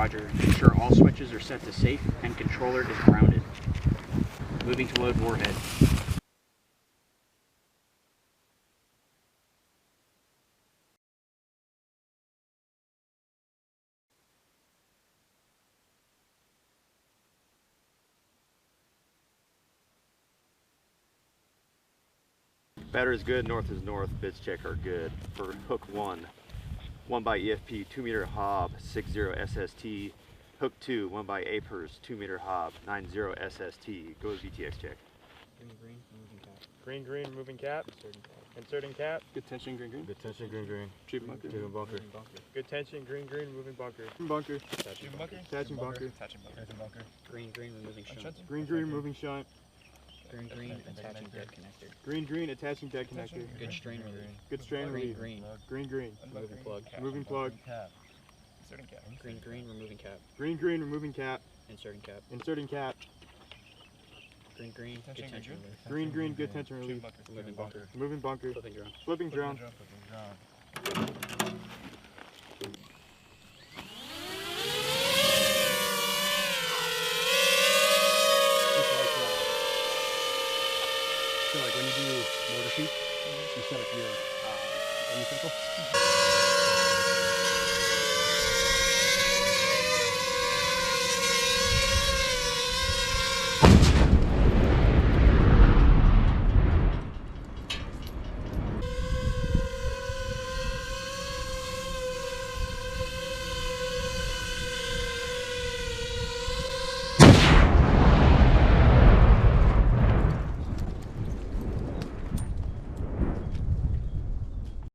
Roger. Ensure all switches are set to safe and controller is grounded. Moving to load warhead. Batter is good, north is north, bits check are good. For hook 1 by EFP 2-meter hob 60 SST. Hook 2, 1 by Apers 2-meter hob 90 SST. Goes VTX check. Green, green, moving cap. Inserting cap. Good tension, green, green. Good tension, green, green. Cheap bunker. Moving bunker. Good tension, green, green, moving bunker. Bunker. Attaching bunker. Attaching bunker. Attaching bunker. Green, green, removing shunt. Green, green, moving shunt. Green, green, attaching dead connector. Green, green, attaching dead connector. Good strain relief. Good strain Green, relief. green, Green, green. moving plug. Moving plug. Inserting cap. Green, green, removing cap. Green, green, removing cap. Inserting cap. Inserting cap. Green, green, good tension relief. Green, green, good tension relief. Moving bunker. Moving bunker. Flipping drone. Flipping drone. So like when you do motor shoot, you set up your circle.